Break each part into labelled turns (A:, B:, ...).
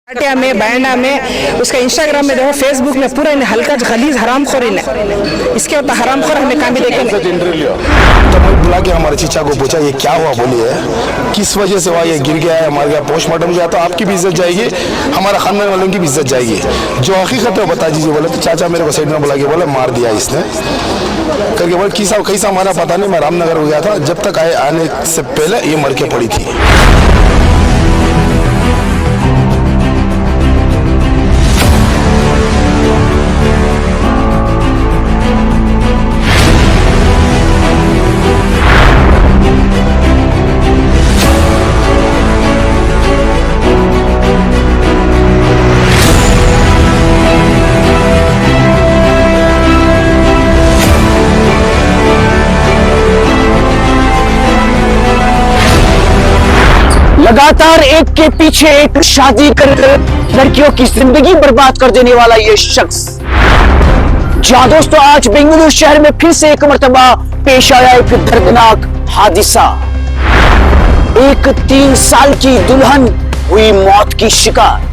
A: पाटिया में बैंडा में उसका इंस्टाग्राम में देखो, फेसबुक में पूरा हल्का गलीज हरामखोरी ने इसके होता हरामखोर हमें काम भी देखे।
B: तो मैं बुला के हमारे चीचा को पूछा ये क्या हुआ, बोलिए किस वजह से हुआ, ये गिर गया है, मर गया, पोस्टमार्टम गया तो आपकी भी इज्जत जाएगी, हमारा खानदान वालों की भी इज्जत जाएगी, जो हकीकत है वो बता दीजिए। बोले तो चाचा मेरे को साइड में बुला के बोले मार दिया इसने करके। बोले कैसा मारा पता नहीं, मैं रामनगर हो गया था, जब तक आने से पहले ये मर के पड़ी थी।
C: लगातार एक के पीछे एक शादी कर लड़कियों की जिंदगी बर्बाद कर देने वाला ये शख्स, जहां दोस्तों आज बेंगलुरु शहर में फिर से एक मर्तबा पेश आया एक दर्दनाक हादसा। एक 3 साल की दुल्हन हुई मौत की शिकार।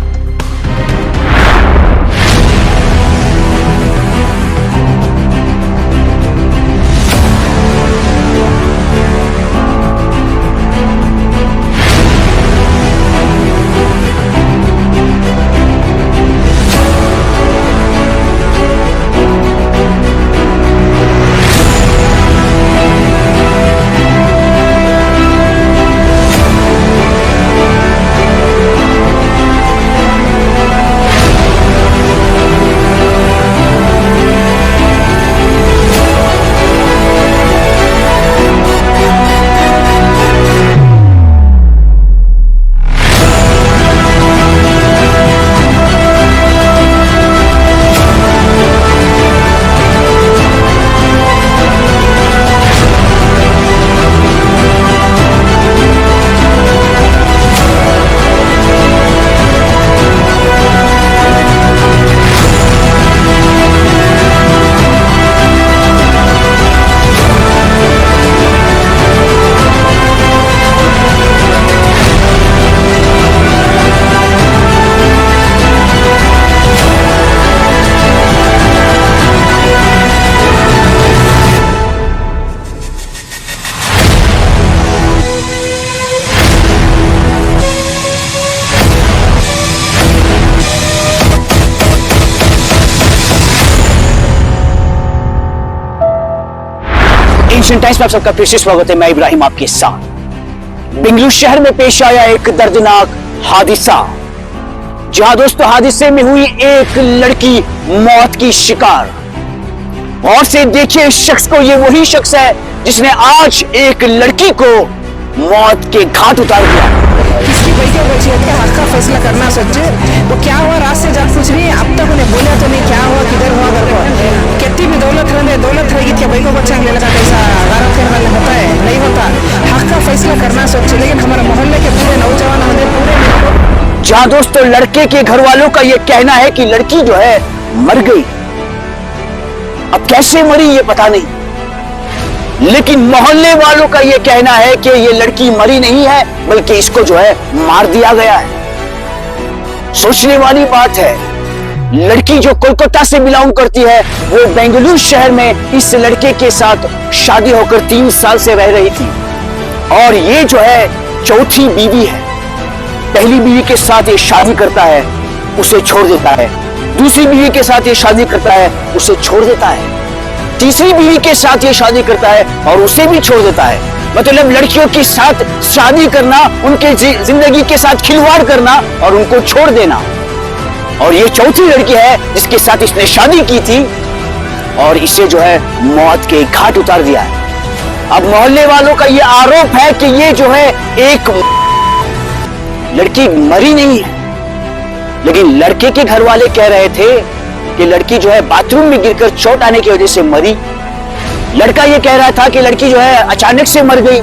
C: एशियन टाइम्स में आप सबका फिर से स्वागत है। मैं इब्राहिम आपके साथ। बेंगलुरु शहर में पेश आया एक दर्दनाक हादसा, जहां दोस्तों हादसे में हुई एक लड़की मौत की शिकार। और से देखिए इस शख्स को, ये वही शख्स है जिसने आज एक लड़की को मौत के घाट उतार दिया।
A: किसकी बेटी बची है, हक का फैसला करना सोचे वो क्या हुआ, रात से जाग कुछ नहीं, अब तक उन्हें बोला तो नहीं क्या हुआ, किधर हुआ, कितनी भी दौलत रहेगी क्या भाई को बच्चा ले लगा, कैसा वाले होता है, नहीं होता। हक का फैसला करना सोचे, लेकिन हमारे मोहल्ले के पूरे नौजवान हमारे पूरे,
C: जहां दोस्तों लड़के के घर वालों का यह कहना है कि लड़की जो है मर गई। अब कैसे मरी ये पता नहीं, लेकिन मोहल्ले वालों का यह कहना है कि ये लड़की मरी नहीं है, बल्कि इसको जो है मार दिया गया है। सोचने वाली बात है, लड़की जो कोलकाता से बिलोंग करती है वो बेंगलुरु शहर में इस लड़के के साथ शादी होकर 3 साल से रह रही थी, और ये जो है चौथी बीवी है। पहली बीवी के साथ ये शादी करता है, उसे छोड़ देता है। दूसरी बीवी के साथ ये शादी करता है, उसे छोड़ देता है। तीसरी बीवी के साथ ये शादी करता है और उसे भी छोड़ देता है। मतलब लड़कियों के साथ शादी करना, उनके जिंदगी के साथ खिलवाड़ करना और उनको छोड़ देना। और ये चौथी लड़की है जिसके साथ इसने शादी की थी और इसे जो है मौत के घाट उतार दिया है। अब मोहल्ले वालों का ये आरोप है कि ये जो है एक लड़की मरी नहीं है, लेकिन लड़के के घर वाले कह रहे थे कि लड़की जो है बाथरूम में गिरकर चोट आने की वजह से मरी। लड़का ये कह रहा था कि लड़की जो है अचानक से मर गई।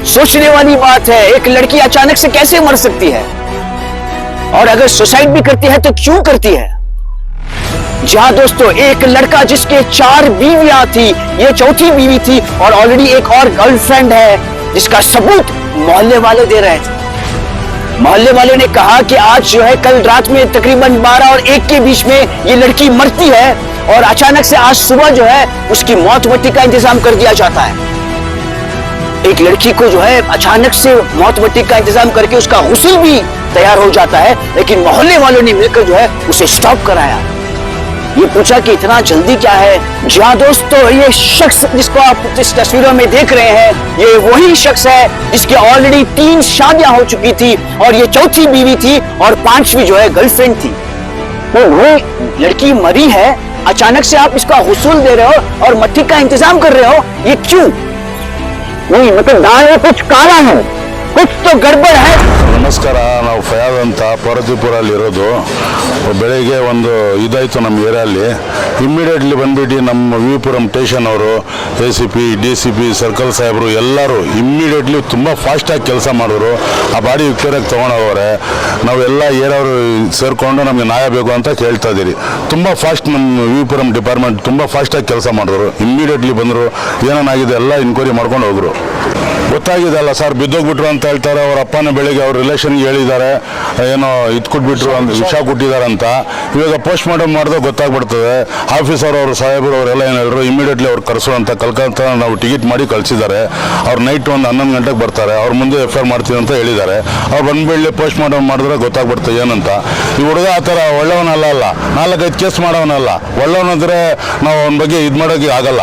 C: सोचने वाली बात है, एक लड़की अचानक से कैसे मर सकती है, और अगर सुसाइड भी करती है तो क्यों करती है। जहां दोस्तों एक लड़का जिसके 4 बीवियां थी, ये चौथी बीवी थी, और ऑलरेडी एक और गर्लफ्रेंड है जिसका सबूत मोहल्ले वाले दे रहे थे। मोहल्ले वाले ने कहा कि आज जो है कल रात में तकरीबन 12 और 1 के बीच में ये लड़की मरती है और अचानक से आज सुबह जो है उसकी मौत मट्टी का इंतजाम कर दिया जाता है। एक लड़की को जो है अचानक से मौत मट्टी का इंतजाम करके उसका गुस्ल भी तैयार हो जाता है, लेकिन मोहल्ले वालों ने मिलकर जो है उसे स्टॉप कराया। ये पूछा कि इतना जल्दी क्या है। जी हाँ दोस्तों, ये शख्स जिसको आप इस तस्वीरों में देख रहे हैं ये वही शख्स है जिसकी ऑलरेडी 3 शादियां हो चुकी थी और ये चौथी बीवी थी और 5वीं जो है गर्लफ्रेंड थी। तो वो लड़की मरी है, अचानक से आप इसका हुसूल दे रहे हो और मट्टी का इंतजाम कर रहे हो, ये क्यों? नहीं मतलब दाल में कुछ काला है, कुछ तो गड़बड़ है।
D: ನಮಸ್ಕಾರ, ನಾವು ಫಯಾದ್ ಅಂತ ಪಾರ್ವತಿಪುರಲ್ಲಿರೋದು. ಬೆಳಗ್ಗೆ ಒಂದು ಇದಾಯಿತು ನಮ್ಮ ಏರಿಯಲ್ಲಿ. ಇಮ್ಮಿಡಿಯೇಟ್ಲಿ ಬಂದ್ಬಿಟ್ಟು ನಮ್ಮ ವಿಪುರಂ ಸ್ಟೇಷನ್ ಅವರು, ACP, DCP, ಸರ್ಕಲ್ ಸಾಹೇಬರು ಎಲ್ಲರೂ ಇಮ್ಮಿಡಿಯೇಟ್ಲಿ ತುಂಬ ಫಾಸ್ಟಾಗಿ ಕೆಲಸ ಮಾಡಿದ್ರು. ಆ ಬಾಡಿ ವಿಕ್ಟೋರಿಯಾಗೆ ತೊಗೊಂಡೋಗವ್ರೆ. ನಾವೆಲ್ಲ ಏರಿಯವರು ಸೇರಿಕೊಂಡು ನಮಗೆ ನ್ಯಾಯ ಬೇಕು ಅಂತ ಕೇಳ್ತಾ ಇದ್ದೀರಿ. ತುಂಬ ಫಾಸ್ಟ್ ನಮ್ಮ ವಿಪುರಂ ಡಿಪಾರ್ಟ್ಮೆಂಟ್ ತುಂಬ ಫಾಸ್ಟಾಗಿ ಕೆಲಸ ಮಾಡಿದ್ರು. ಇಮ್ಮಿಡಿಯೇಟ್ಲಿ ಬಂದರು, ಏನೇನಾಗಿದೆ ಎಲ್ಲ ಇನ್ಕ್ವೈರಿ ಮಾಡ್ಕೊಂಡು ಹೋದರು. ಗೊತ್ತಾಗಿದೆ ಅಲ್ಲ ಸರ್, ಬಿದ್ದೋಗ್ಬಿಟ್ರು ಅಂತ ಹೇಳ್ತಾರೆ. ಅವ್ರ ಅಪ್ಪನ ಬೆಳಿಗ್ಗೆ ಅವ್ರ ರಿಲೇಷನ್ಗೆ ಹೇಳಿದ್ದಾರೆ, ಏನೋ ಇದು ಕೊಟ್ಬಿಟ್ರು ಅಂತ, ವಿಷ ಕೊಟ್ಟಿದ್ದಾರೆ ಅಂತ. ಇವಾಗ ಪೋಸ್ಟ್ ಮಾರ್ಟಮ್ ಮಾಡಿದ್ರೆ ಗೊತ್ತಾಗ್ಬಿಡ್ತದೆ. ಆಫೀಸರ್ ಅವರು ಸಾಹೇಬರು ಅವರೆಲ್ಲ ಏನು ಹೇಳಿದ್ರು, ಇಮಿಡಿಯೇಟ್ಲಿ ಅವ್ರು ಕರೆಸು ಅಂತ ಕಲ್ಕತ್ತಾ ನಾವು ಟಿಕೆಟ್ ಮಾಡಿ ಕಳಿಸಿದ್ದಾರೆ. ಅವ್ರು ನೈಟ್ ಒಂದು 11 ಗಂಟೆಗೆ ಬರ್ತಾರೆ. ಅವ್ರ ಮುಂದೆ FIR ಮಾಡ್ತೀವಿ ಅಂತ ಹೇಳಿದ್ದಾರೆ. ಅವ್ರು ಬಂದ್ಬಿಡಲಿ ಪೋಸ್ಟ್ ಮಾರ್ಟಮ್ ಮಾಡಿದ್ರೆ ಗೊತ್ತಾಗ್ಬಿಡ್ತದೆ ಏನಂತ. ಈ ಹುಡುಗ ಆ ಥರ ಒಳ್ಳೆಯವನಲ್ಲ, 4-5 ಕೇಸ್ ಮಾಡೋವನಲ್ಲ. ಒಳ್ಳೆಯವನಾದ್ರೆ ನಾವು ಅವನ ಬಗ್ಗೆ ಇದು ಮಾಡೋಕ್ಕೆ ಆಗಲ್ಲ.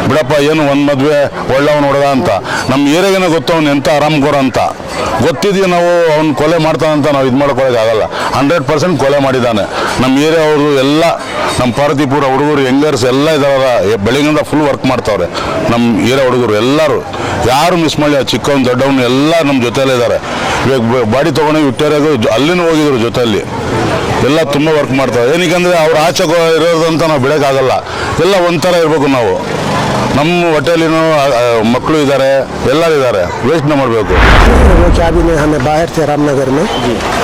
D: ಬಿಡಪ್ಪ, ಏನು ಒಂದು ಮದುವೆ ಒಳ್ಳೆಯವನು ಹುಡುಗ ಅಂತ. ನಮ್ಮ ಏರಿಯಾಗೇನೆ ಗೊತ್ತು ಅವ್ನು ಎಂಥ ಆರಾಮ್ಗೋರ ಅಂತ ಗೊತ್ತಿದೆಯಾ. ನಾವು ಅವ್ನು ಕೊಲೆ ಮಾಡ್ತಾನಂತ ನಾವು ಇದು ಮಾಡ್ಕೊಳ್ಳೋಕೆ ಆಗಲ್ಲ. 100% ಕೊಲೆ ಮಾಡಿದ್ದಾನೆ. ನಮ್ಮ ಏರಿಯಾ ಅವರು ಎಲ್ಲ, ನಮ್ಮ ಪಾರ್ವತಿಪುರ ಹುಡುಗರು ಯಂಗರ್ಸ್ ಎಲ್ಲ ಇದಾರ, ಬೆಳಗಿಂದ ಫುಲ್ ವರ್ಕ್ ಮಾಡ್ತಾವ್ರೆ. ನಮ್ಮ ಏರಿಯಾ ಹುಡುಗರು ಎಲ್ಲರೂ ಯಾರು ಮಿಸ್ ಮಾಡಲಿ, ಚಿಕ್ಕವನು ದೊಡ್ಡವನು ಎಲ್ಲ ನಮ್ಮ ಜೊತೆಯಲ್ಲೇ ಇದ್ದಾರೆ. ಇವಾಗ ಬಾಡಿ ತೊಗೊಂಡು ವಿಕ್ಟೋರಿಯಾಗೂ ಅಲ್ಲಿನೂ ಹೋಗಿದ್ರು ಜೊತೆಯಲ್ಲಿ. ಎಲ್ಲ ತುಂಬ ವರ್ಕ್ ಮಾಡ್ತಾರೆ. ಏನಕ್ಕೆ ಅವ್ರು ಆಚೆ ಇರೋದಂತ ನಾವು ಬಿಡೋಕ್ಕಾಗಲ್ಲ. ಎಲ್ಲ ಒಂಥರ ಇರಬೇಕು ನಾವು. ನಮ್ಮ ಹೋಟೆಲಿನ ಮಕ್ಕಳು ಇದ್ದಾರೆ, ಎಲ್ಲರೂ ಇದ್ದಾರೆ. ವೇಸ್ಟ್ ಮಾಡಬೇಕು.
E: वो क्या भी नहीं, हमें बाहर थे रामनगर में,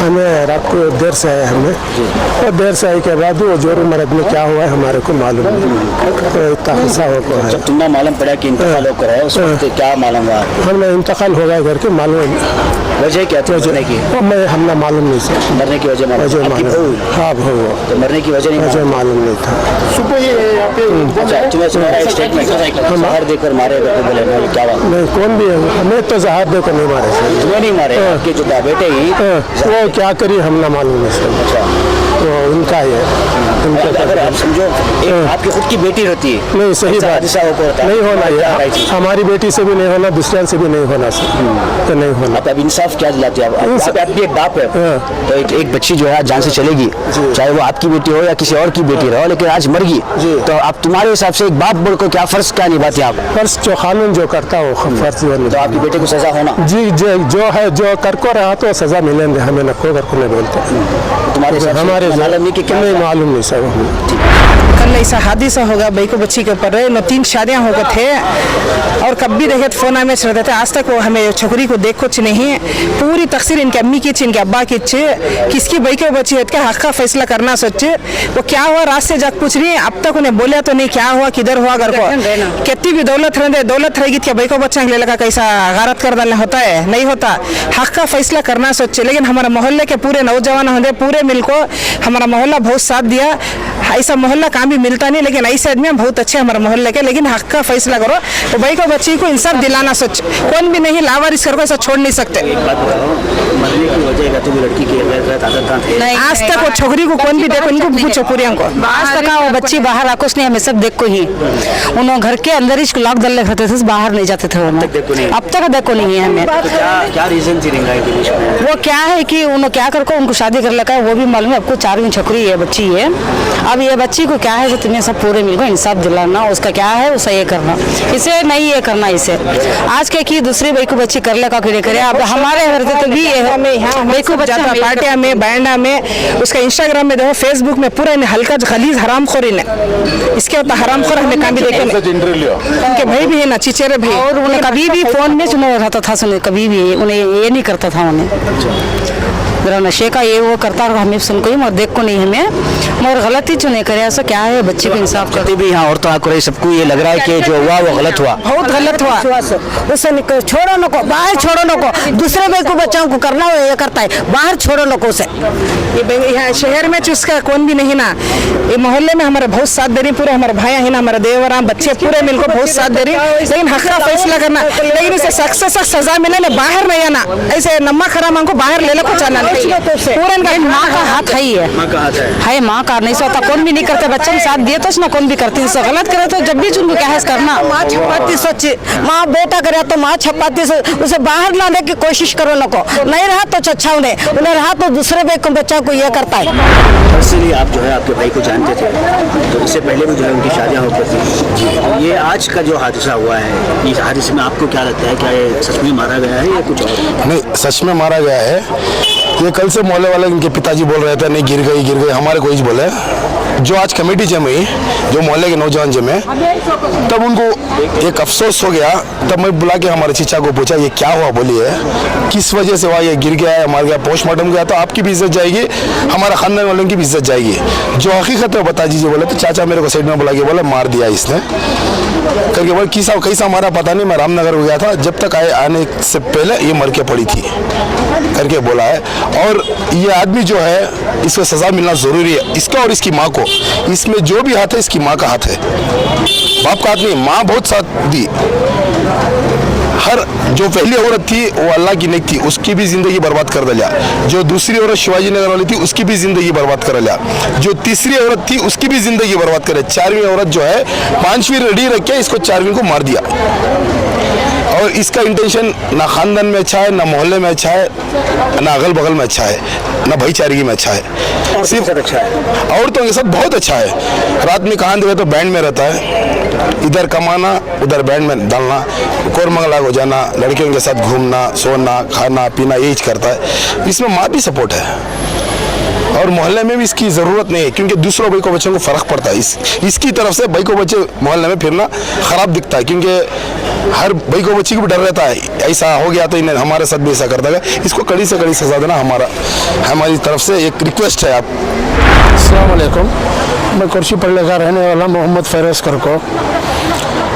E: हमें रात को देर से आए हमें, और देर से आए के बाद वो जोरू मरद में क्या हुआ है हमारे को मालूम नहीं। तो इतना हिस्सा हो गया है।
C: जब तुमने मालूम पड़ा कि इंतकाल होकर है, उस वक्त क्या मालूम हुआ?
E: हमें इंतकाल हो गया करके मालूम,
C: वजह क्या थी मरने की?
E: मैं हमने मालूम नहीं था।
C: मरने की वजह मालूम?
E: हाँ भाई,
C: तो मरने की वजह नहीं
E: मालूम नहीं था।
C: अच्छा, तुम्हें सुना स्टेटमेंट जहर देकर मारे बोले, क्या बात?
E: नहीं, कौन भी है, हमें तो जहर देकर नहीं मारे थे।
C: तुम्हें नहीं मारे, आपके जो बेटे ही
E: वो क्या करी हमने मालूम नहीं सर।
C: अच्छा,
E: तो उनका ही है, उनका।
C: अगर आप समझो आपकी खुद की बेटी रहती है,
E: नहीं सही बात,
C: हादसा होता है,
E: नहीं होना ये, हमारी बेटी से भी नहीं होना, दूसरे से भी नहीं होना सर, तो नहीं होना।
C: अब इंसाफ क्या दिलाते हैं आप भी एक बाप है, तो एक बच्ची जो है आज जान से चलेगी, चाहे वो आपकी बेटी हो या किसी और की बेटी रहो, लेकिन आज मर गई, तो आप तुम्हारे हिसाब से एक बाप बोल को क्या फर्ज क्या निभाते आप?
E: फर्ज जो कानून जो करता हो फर्ज वो
C: तो आपकी बेटे को सजा होना
E: जी, जो है जो कर को रहा तो सजा मिलेंगे, हमें न खो कर को नहीं बोलते।
C: तुम्हारे
E: हमारे नहीं मालूम नहीं सर।
A: कल ऐसा हादसा होगा भाई को बच्ची के ऊपर, 3 शादियां हो गए थे और कभी देखे तो फोन में रहते थे। आज तक वो हमें छोकरी को देख कुछ नहीं। पूरी तकसीर इनके अम्मी की, इनके अब्बा की, किसकी भाई के बच्ची का हक का फैसला करना सोचे। वो क्या हुआ रात से जाग पूछ रही है, अब तक उन्हें बोला तो नहीं क्या हुआ, किधर हुआ, घर को कितनी भी दौलत रहेगी क्या भाई को बच्चा ले लगा कैसा गारत कर डालना होता है, नहीं होता। हक का फैसला करना सोचे। लेकिन हमारा मोहल्ले के पूरे नौजवान होंगे, पूरे मिल को हमारा मोहल्ला बहुत साथ दिया। ऐसा मोहल्ला काम भी मिलता नहीं, लेकिन ऐसे आदमी बहुत अच्छे हमारे मोहल्ले के। लेकिन हक का फैसला करो तो भाई को बच्ची को इंसाफ दिलाना सोच। कौन भी नहीं लावारिस करके ऐसा छोड़ नहीं सकते।
C: मरने की वजह तो लड़की की
A: आज तक वो छोकरी को कौन भी देखो, इनको पूछो पूरियों को,
F: आज तक वो बच्ची बाहर आकुश नहीं, हमें सब देखो ही उन्होंने घर के अंदर ही लॉक डाल रखते थे, बाहर नहीं जाते थे। अब तक देखो नहीं है हमें।
C: क्या रीजन थी
F: वो क्या है कि उन्होंने क्या करके उनको शादी कर लगा है वो भी मालूम है आपको। 4वीं छोकरी है, बच्ची है। अब ये बच्ची को क्या है कि तुम्हें सब पूरे मिलकर इंसाफ दिलाना, उसका क्या है उसे ये करना, इसे नहीं ये करना। इसे आज के की दूसरी भाई को बच्ची कर ले का करे। अब हमारे घर से तो भी भाई को बच्चा
A: पार्टिया में, बैंडा में, उसका इंस्टाग्राम में देखो, फेसबुक में पूरा हल्का खलीज हरामखोरी ने इसके होता हरामखोर हमें काम भी देखे। उनके भाई भी है ना, चिचेरे भाई,
F: और उन्हें कभी भी फोन में सुना रहता था, सुने कभी भी उन्हें ये नहीं करता था उन्हें। जरा नशे का ये वो करता और हमें सुन को ही मगर देख को नहीं हमें मगर गलती जो नहीं करे ऐसा क्या है बच्चे को इंसाफ कर
C: भी यहाँ औरतों को रही सबको ये लग रहा है कि जो हुआ वो गलत हुआ।
F: बहुत गलत हुआ उसे छोड़ो नको बाहर छोड़ो नको दूसरे भाई को बच्चों को करना हो ये करता है बाहर छोड़ो नको उसे
A: यहाँ शहर में उसका कौन भी नहीं ना ये मोहल्ले में हमारे बहुत साथ दे रही पूरे हमारे भाई है ना हमारे देवरा बच्चे पूरे मिलकर बहुत साथ दे रही लेकिन हक का फैसला करना लेकिन इसे सख्त से सख्त सजा मिले ना बाहर नहीं आना ऐसे नमक हराम को बाहर ले लो कुछ आना पूरे
F: माँ का हाथ है माँ का नहीं सोता कौन भी नहीं करते बच्चे के साथ दिए तो ना कौन भी करती है गलत करे तो जब भी उनको क्या है करना
G: माँ छपाती सोची माँ बेटा करे तो माँ छपाती से उसे बाहर लाने की कोशिश करो नको नहीं रहा तो अच्छा उन्हें रहा तो दूसरे बच्चों को ये करता है।
C: इसीलिए आप जो है आपके भाई को जानते थे तो इससे पहले भी जो है उनकी शादियाँ हो करती ये आज का जो हादसा हुआ है इस हादसे में आपको क्या लगता है क्या ये सच में मारा गया है या कुछ और?
B: नहीं सच में मारा गया है। ये कल से मोहल्ले वाले इनके पिताजी बोल रहे थे नहीं गिर गई हमारे कोई बोले जो आज कमेटी जमी जो मोहल्ले के नौजवान जमे तब उनको एक अफसोस हो गया। तब मैं बुला के हमारे चीचा को पूछा ये क्या हुआ बोलिए किस वजह से हुआ ये गिर गया है मर गया पोस्टमार्टम गया तो आपकी भी इज्जत जाएगी हमारा खानदान वालों की भी इज्जत जाएगी जो हकीकत है बता दीजिए बोले तो चाचा मेरे को साइड में बुला के बोला मार दिया इसने करके बोले कैसा मारा पता नहीं मैं रामनगर हो गया था जब तक आने से पहले ये मर के पड़ी थी करके बोला है। और ये आदमी जो है इसको सजा मिलना जरूरी है इसका और इसकी माँ को इसमें जो भी हाथ है इसकी माँ का हाथ है बाप का हाथ नहीं। माँ बहुत साथ दी हर जो पहली औरत थी वो अल्लाह की नेक थी उसकी भी जिंदगी बर्बाद कर दिया जो दूसरी औरत शिवाजी नगर वाली थी उसकी भी जिंदगी बर्बाद कर लिया जो तीसरी औरत थी उसकी भी जिंदगी बर्बाद करे चारवीं औरत जो है पांचवीं रेडी रख के इसको चारवीं को मार दिया। और इसका इंटेंशन ना खानदान में अच्छा है ना मोहल्ले में अच्छा है ना अगल बगल में अच्छा है ना भाईचारगी में अच्छा है सिर्फ अच्छा है औरतों के साथ बहुत अच्छा है। रात में कहाँ देवे तो बैंड में रहता है इधर कमाना उधर बैंड में डालना कोरमंगला हो जाना लड़कियों के साथ घूमना सोना खाना पीना यही करता है। इसमें माँ भी सपोर्ट है और मोहल्ले में भी इसकी ज़रूरत नहीं है क्योंकि दूसरों भाई को बच्चों को फ़र्क पड़ता है इसकी तरफ से भाई को बच्चे मोहल्ले में फिरना ख़राब दिखता है क्योंकि हर भाई को बच्चे को भी डर रहता है ऐसा हो गया तो इन्हें हमारे साथ भी ऐसा करता है। इसको कड़ी से कड़ी सजा देना हमारी तरफ से एक रिक्वेस्ट है। आप
E: अस्सलाम वालेकुम मैं कुर्सी पल्ले का रहने वाला मोहम्मद फैरोज करको।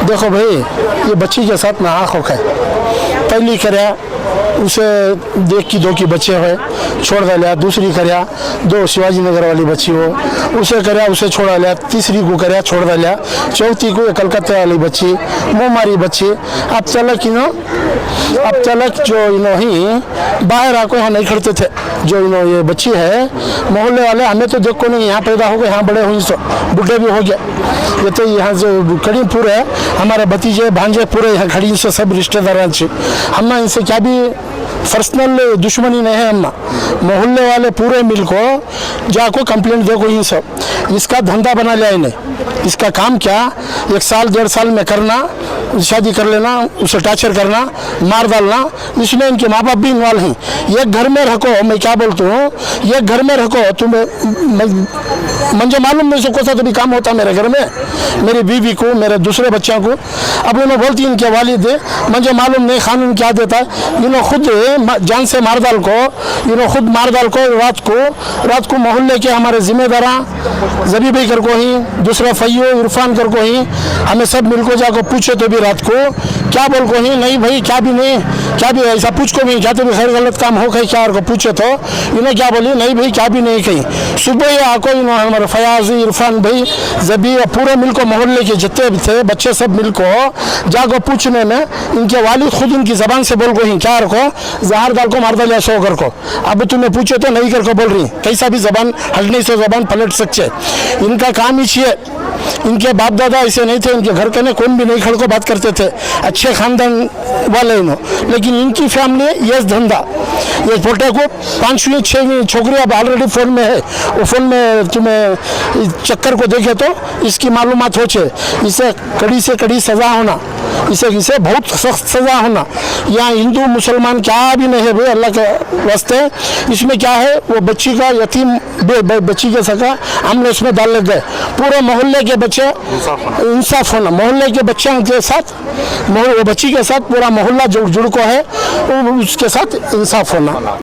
E: देखो भाई ये बच्ची के साथ नाहक है पहली कर्या उसे देख की दो की बच्चे हुए छोड़ दिया दूसरी कर्या दो शिवाजी नगर वाली बच्ची हो उसे कर्या उसे छोड़ा लिया तीसरी को कर्या छोड़ दिया चौथी को कलकत्ते वाली बच्ची मुँह मारी बच्ची अब चलक जो इन्हों ही बाहर आको यहाँ नहीं खड़ते थे जो इन्हों ये बच्ची है मोहल्ले वाले हमें तो देखो नहीं यहाँ पैदा हो गए यहाँ बड़े हुए सो बुढ़े भी हो गए ये तो यहाँ जो करीमपुर है हमारे भतीजे भांजे पूरे यहाँ खड़ी से सब रिश्तेदार हम इनसे क्या भी पर्सनल दुश्मनी नहीं है अम्मा मोहल्ले वाले पूरे मिल को जाको कंप्लेंट देखो इन सब इसका धंधा बना लिया इन्हें इसका काम क्या 1 साल 1.5 साल में करना शादी कर लेना उसे टार्चर करना मार डालना इसमें इनके माँ बाप भी इन्वॉल्व हैं। एक घर में रखो मैं क्या बोलता हूँ एक घर में रखो तुम्हें मुझे मालूम नहीं सको था तभी काम होता मेरे घर में मेरी बीवी को मेरे दूसरे बच्चों को अब उन्हें बोलती इनके वालिद मुझे मालूम नहीं कानून क्या देता है इन्हों खुद जान से मार डाल को इन्हों खुद मार डाल को रात को मोहल्ले के हमारे जिम्मेदार जबी भाई कर को ही दूसरा फैयो इरफान कर को ही हमें सब मिलको जाकर पूछे तो भी रात को क्या बोल को ही नहीं भाई क्या भी ऐसा पूछ को भी क्या तो भी खैर गलत काम हो कहीं क्या और को पूछे तो इन्हें क्या बोली नहीं भाई क्या भी नहीं कहीं सुबह ही आको इन्होंने हमारे फयाजी इरफान भाई जबी पूरे मिल को मोहल्ले के जितने भी थे बच्चे सब मिल को जाको पूछने में इनके वालिद खुद इनकी जबान से बोल को ही क्या को जहर डाल को मार डाल सो कर को अब तुम्हें पूछे तो नहीं कर को बोल रही कैसा भी जबान हटने से जबान पलट सकते इनका काम ही है। इनके बाप दादा ऐसे नहीं थे इनके घर के ने कौन भी नहीं खड़ को बात करते थे अच्छे खानदान वाले लेकिन इनकी फैमिली ये धंधा ये पोटे को 5वीं 6वीं छोकरी अब ऑलरेडी फ़ोन में है वो फ़ोन में तुम्हें चक्कर को देखे तो इसकी मालूमात हो छे इसे कड़ी से कड़ी सज़ा होना इसे बहुत सख्त सज़ा होना। यहाँ हिंदू मुसलमान क्या भी नहीं है भाई अल्लाह के वास्ते इसमें क्या है वो बच्ची का यतीम बच्ची के सका हमने उसमें डाल लग गए पूरे मोहल्ले के बच्चे इंसाफ होना मोहल्ले के बच्चों के साथ वो बच्ची के साथ पूरा मोहल्ला जुड़ को है उसके साथ इंसाफ होना।